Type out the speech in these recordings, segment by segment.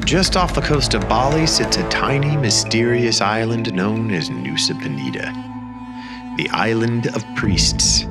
Just off the coast of Bali sits a tiny, mysterious island known as Nusa Penida. The island of priests,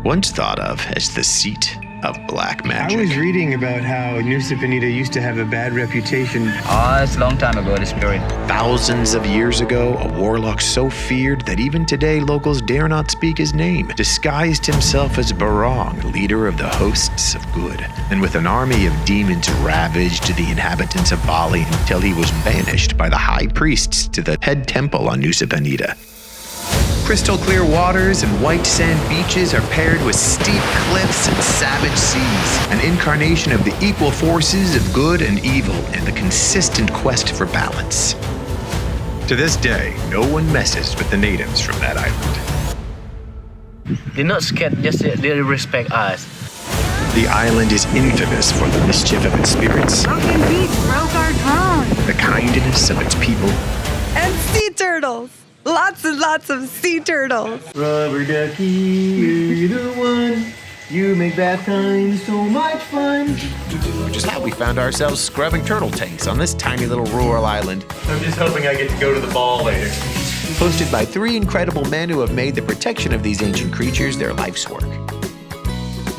once thought of as the seat of black magic. I was reading about how Nusa Penida used to have a bad reputation. It's a long time ago, the spirit. Thousands of years ago, a warlock so feared that even today locals dare not speak his name, disguised himself as Barong, leader of the hosts of good, and with an army of demons ravaged the inhabitants of Bali until he was banished by the high priests to the head temple on Nusa Penida. Crystal clear waters and white sand beaches are paired with steep cliffs and savage seas, an incarnation of the equal forces of good and evil and the consistent quest for balance. To this day, no one messes with the natives from that island. They're not scared, just they respect us. The island is infamous for the mischief of its spirits, Broken Beach broke our drone. the kindness of its people, And sea turtles. Lots and lots of sea turtles. Rubber ducky, you're the one. You make bath time so much fun. which is how we found ourselves scrubbing turtle tanks on this tiny little rural island. I'm just hoping I get to go to the ball later. Hosted by three incredible men who have made the protection of these ancient creatures their life's work.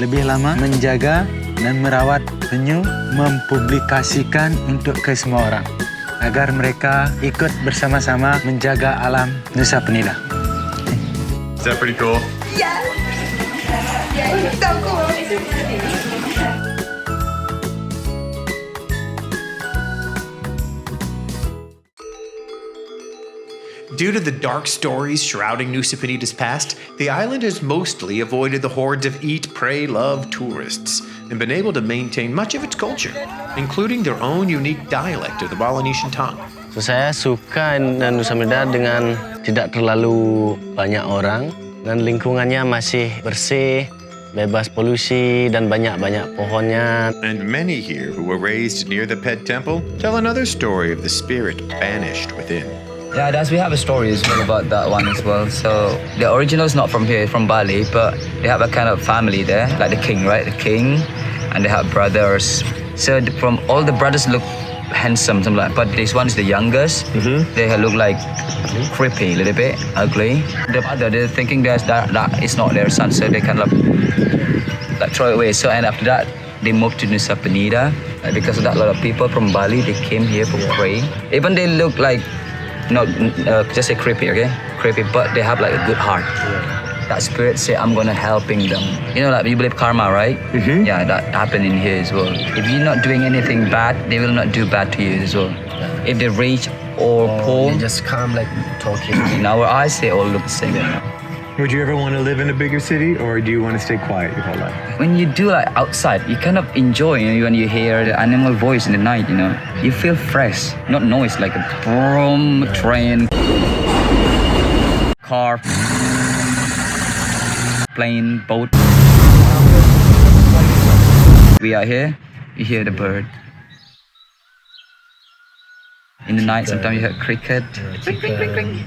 Lebih lama menjaga dan merawat penyu, mempublikasikan untuk ke semua orang agar mereka ikut bersama-sama menjaga alam Nusa Penida. Is that pretty cool? Yes. It's so cool. Due to the dark stories shrouding Nusa Penida's past, the island has mostly avoided the hordes of eat, pray, love tourists and been able to maintain much of its culture, including their own unique dialect of the Balinese tongue. So, saya suka Nusa Penida dengan tidak terlalu banyak orang dan lingkungannya masih bersih, bebas polusi dan banyak-banyak pohonnya. And many here who were raised near the Ped temple tell another story of the spirit banished within. Yeah, we have a story as well about that one as well. So the original is not from here, from Bali, but they have a kind of family there, like the king, right? The king, and they have brothers. So from all the brothers look handsome, something like. But this one is the youngest. They look like creepy, a little bit ugly. The mother, they're thinking that is not their son, so they kind of like throw it away. So and after that, they moved to Nusa Penida. Because of that, a lot of people from Bali they came here for praying. Even they look like. Not just say creepy, okay? Creepy, but they have like a good heart. That spirit say, I'm gonna helping them. You know, like you believe karma, right? Yeah, that happened in here as well. If you're not doing anything bad, they will not do bad to you as well. If they're rich or poor, They just come like talking. in our eyes, they all look the same. Would you ever want to live in a bigger city, or do you want to stay quiet your whole life? When you do like outside, you kind of enjoy, you know, when you hear the animal voice in the night, you know. You feel fresh, not noise like a broom, train, car, plane, boat. We are here, you hear the bird. In the night, sometimes you hear cricket. Ring, ring, ring, ring.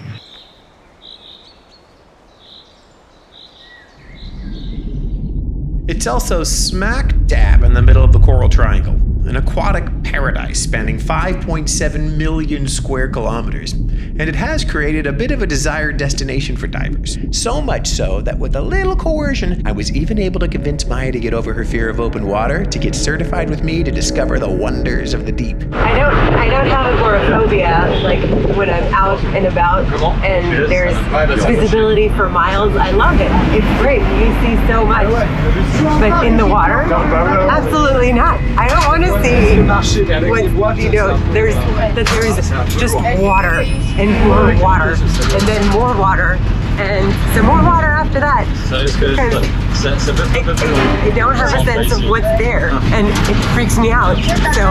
It's also smack dab in the middle of the Coral Triangle, an aquatic paradise spanning 5.7 million square kilometers, and it has created a bit of a desired destination for divers. So much so that with a little coercion, I was even able to convince Maya to get over her fear of open water to get certified with me to discover the wonders of the deep. I don't have agoraphobia like when I'm out and about and there's visibility for miles. I love it. It's great. You see so much. But in the water, absolutely not. I don't want to see what, you know, there's just water and more water and then more water and some more water after that. I don't have a sense of what's there and it freaks me out. So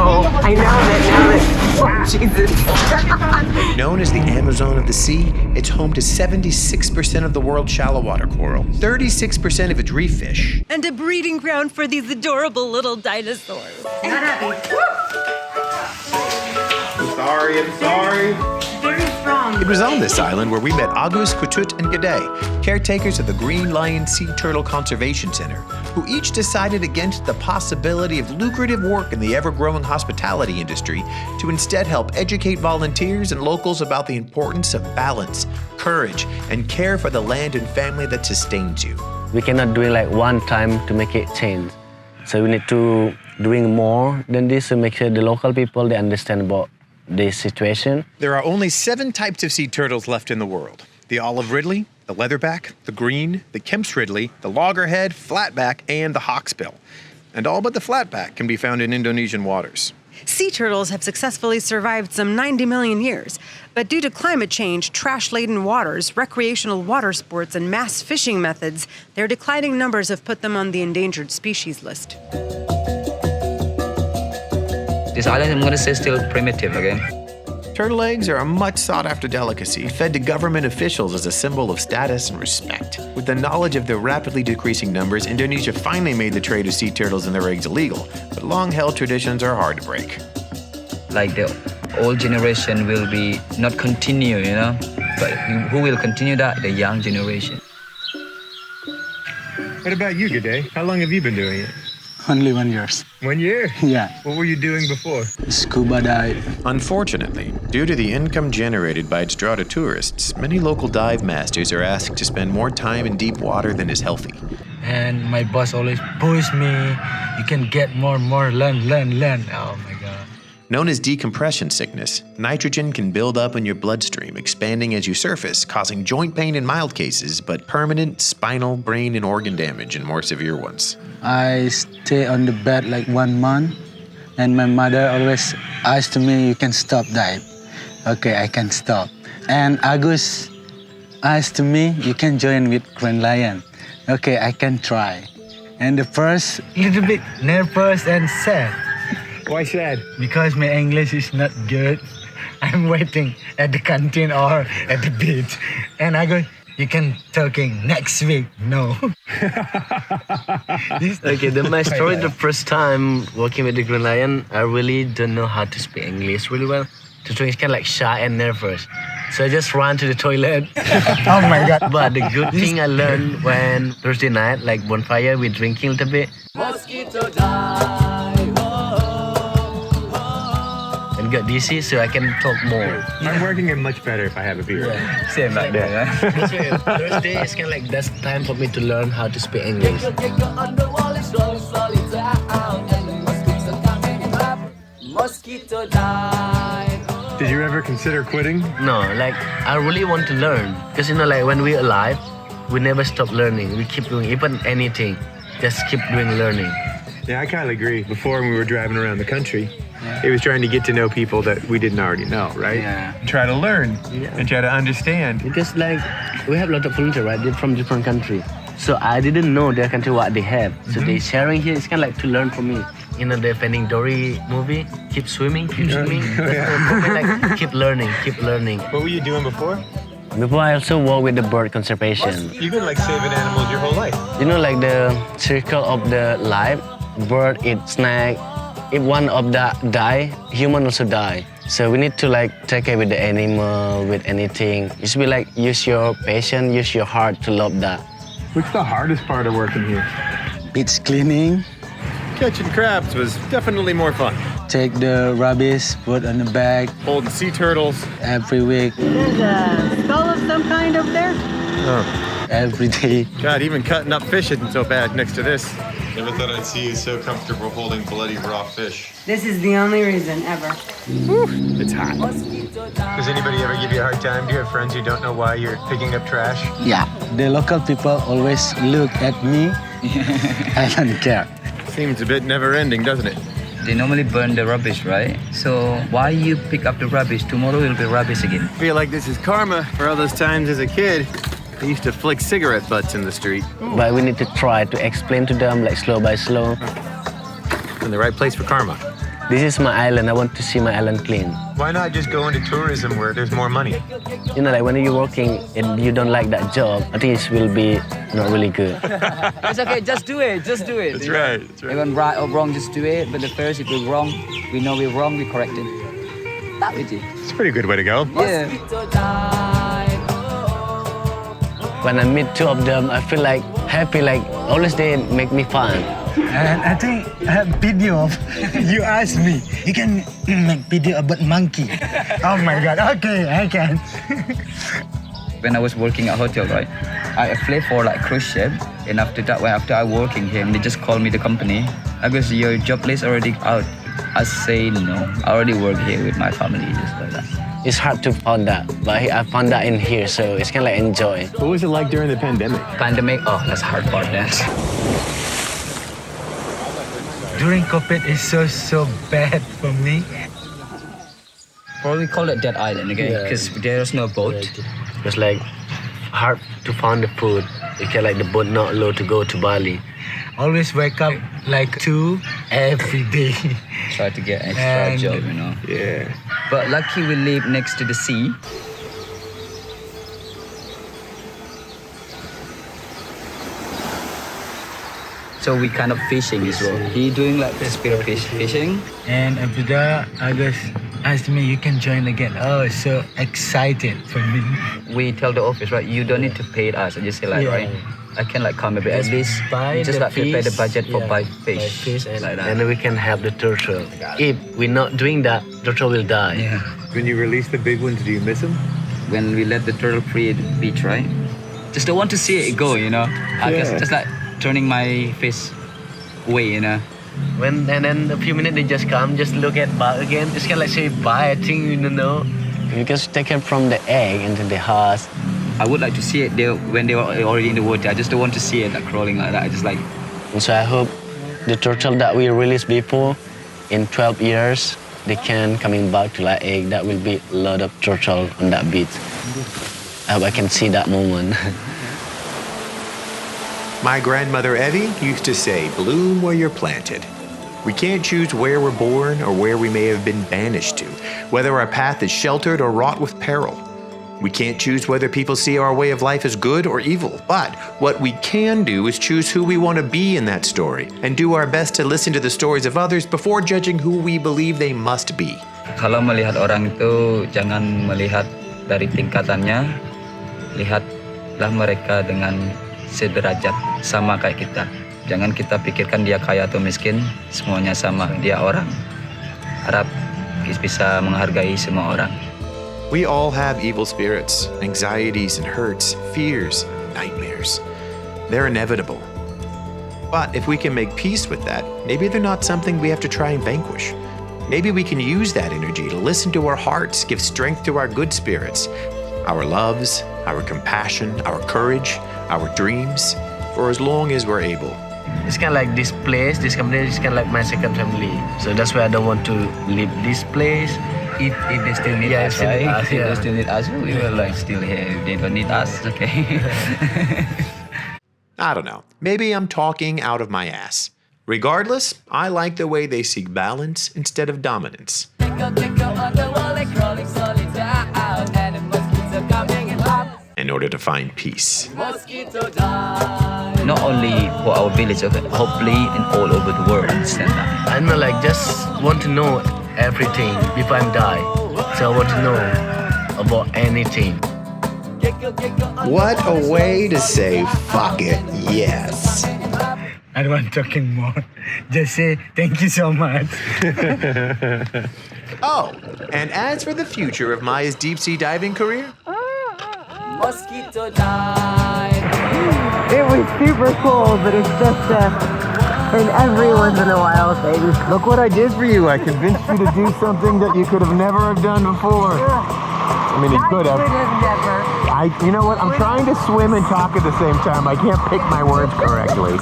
I know that now that, oh Jesus. Known as the Amazon of the sea, it's home to 76% of the world's shallow water coral, 36% of its reef fish, And a breeding ground for these adorable little dinosaurs. Not happy. I'm sorry. Very strong. It was on this island where we met Agus, Ketut, and Gede, caretakers of the Green Lion Sea Turtle Conservation Center, who each decided against the possibility of lucrative work in the ever-growing hospitality industry to instead help educate volunteers and locals about the importance of balance, courage, and care for the land and family that sustains you. We cannot do it like one time to make it change. So we need to doing more than this to make sure the local people, they understand about this situation. There are only 7 types of sea turtles left in the world. The olive ridley, the leatherback, the green, the Kemp's ridley, the loggerhead, flatback, and the hawksbill. And all but the flatback can be found in Indonesian waters. Sea turtles have successfully survived some 90 million years, but due to climate change, trash-laden waters, recreational water sports, and mass fishing methods, their declining numbers have put them on the endangered species list. This island, I'm gonna say, still primitive again. Turtle eggs are a much sought-after delicacy, fed to government officials as a symbol of status and respect. With the knowledge of their rapidly decreasing numbers, Indonesia finally made the trade of sea turtles and their eggs illegal, but long-held traditions are hard to break. Like the old generation will be not continue, you know, but who will continue that? The young generation. What about you, Gede? How long have you been doing it? Only 1 year. 1 year? Yeah, What were you doing before? scuba dive. Unfortunately, due to the income generated by its draw to tourists, many local dive masters are asked to spend more time in deep water than is healthy. And my boss always push me. You can get more, learn. Oh my God. Known as decompression sickness, nitrogen can build up in your bloodstream, expanding as you surface, causing joint pain in mild cases, but permanent spinal, brain, and organ damage in more severe ones. I stay on the bed like 1 month, and my mother always asked me, "You can stop dive." Okay, I can stop. And Agus asked me, "You can join with Grand Lion." Okay, I can try. And the first, little bit nervous and sad. Why sad? Because my English is not good. I'm waiting at the canteen or at the beach. And I go, "You can talking next week." No. Okay, my story, the first time working with the Green Lion, I really don't know how to speak English really well. The thing is kind of like shy and nervous. So I just ran to the toilet. Oh my God. But the good thing I learned when Thursday night, like bonfire, we drinking a little bit. And got dizzy, so I can talk more. I'm working it much better if I have a beer. Same like that, yeah. That's why Thursday is kind of like that's time for me to learn how to speak English. Did you ever consider quitting? No, like I really want to learn. Because like when we're alive, we never stop learning. We keep doing even anything. Just keep doing learning. Yeah, I kind of agree. Before, when we were driving around the country, it was trying to get to know people that we didn't already know, right? Yeah. Try to learn and try to understand. Because like we have a lot of volunteers, right? They're from different countries. So I didn't know their country what they have. So they sharing here. It's kind of like to learn from me. The Finding Dory movie, keep swimming. Like keep learning. What were you doing before? Before I also work with the bird conservation. You've been like saving animals your whole life. Like the circle of the life. Bird eat snack. If one of that die, human also die. So we need to like take care with the animal, with anything. You should be like use your patience, use your heart to love that. What's the hardest part of working here? It's cleaning. Catching crabs was definitely more fun. Take the rubbish, put on the bag Holding sea turtles. every week, There's a skull of some kind over there. every day. God, even cutting up fish isn't so bad next to this. Never thought I'd see you so comfortable holding bloody raw fish. This is the only reason ever. It's hot. Does anybody ever give you a hard time? Do you have friends who don't know why you're picking up trash? Yeah. The local people always look at me. I don't care. Seems a bit never-ending, doesn't it? They normally burn the rubbish, right? So why you pick up the rubbish? Tomorrow will be rubbish again. I feel like this is karma for all those times as a kid. I used to flick cigarette butts in the street. But we need to try to explain to them like slow by slow. In the right place for karma. This is my island. I want to see my island clean. Why not just go into tourism where there's more money? Like when you're working and you don't like that job, I think it will be not really good. It's okay, just do it. That's right. Even right or wrong, just do it. But the first, if we're wrong, we know we're wrong, we correct it. That is it. It's a pretty good way to go. Yeah. When I meet two of them, I feel like happy, like always they make me fun. And I think I have video of you asked me. You can make video about monkey. Oh my God. Okay, I can. When I was working at hotel, right, I applied for like cruise ship, and after that, after I working here, they just called me the company. Agus, your job list already out. I say no. I already work here with my family, just like that. It's hard to find that, but I found that in here, so it's kind of like enjoy. What was it like during the pandemic? Pandemic, oh, that's hard part then. During COVID, it's so bad for me. Probably call it Dead Island again, Yeah. because there's no boat. It's like hard to find the food. You can like the boat not allowed to go to Bali. Always wake up like 2 every day. Try to get extra And- job, you know. Yeah. But lucky we live next to the sea. So we kind of fishing as well. He doing like spear fishing. And after that, Agus asked me, you can join again. Oh, so excited for me. We tell the office, right, you don't need to pay us. I just say like, Yeah. right, I can like come a bit. At least just like prepare the budget for buy fish. and, like that. and then we can have the turtle. If we're not doing that, turtle will die. Yeah. When you release the big ones, do you miss them? When we let the turtle free at the beach, right? Just don't want to see it go, you know. I guess Yeah. just like turning my face away, you know. And then a few minutes they just come, just look at bug again. It's kind of like say bye, I think you don't know. Because take it from the egg into the heart. I would like to see it there when they were already in the water. I just don't want to see it like crawling like that. I just like, And so I hope the turtle that we released before, in 12 years, they can coming back to like egg. That will be a lot of turtle on that beach. I hope I can see that moment. My grandmother Evie used to say, bloom where you're planted. We can't choose where we're born or where we may have been banished to, whether our path is sheltered or wrought with peril. We can't choose whether people see our way of life as good or evil, but what we can do is choose who we want to be in that story and do our best to listen to the stories of others before judging who we believe they must be. kalau melihat orang itu jangan melihat dari tingkatannya, lihatlah mereka dengan sederajat sama kayak kita. Jangan kita pikirkan dia kaya atau miskin, semuanya sama, dia orang. Harap bisa menghargai semua orang. We all have evil spirits, anxieties and hurts, fears, nightmares. They're inevitable. But if we can make peace with that, maybe they're not something we have to try and vanquish. Maybe we can use that energy to listen to our hearts, give strength to our good spirits, our loves, our compassion, our courage, our dreams, for as long as we're able. It's kind of like this place, this company is kind of like my second family. So that's why I don't want to leave this place. If they still need us, still right? need us, If they yeah. still need us, we will like still here. If they don't need us, it's okay. I don't know. Maybe I'm talking out of my ass. Regardless, I like the way they seek balance instead of dominance. In order to find peace. Not only for our village, okay, hopefully in all over the world, understand that. I'm not like just want to know everything before I die. So I want to know about anything. What a way to say fuck it, yes. I don't want talking more. Just say thank you so much. Oh, and as for the future of Maya's deep sea diving career, Mosquito dive. It was super cool, but it's just and every once in a while thing. Look what I did for you. I convinced you to do something that you could have never have done before. I mean, you could have. Never. You know what? I'm trying to swim and talk at the same time. I can't pick my words correctly.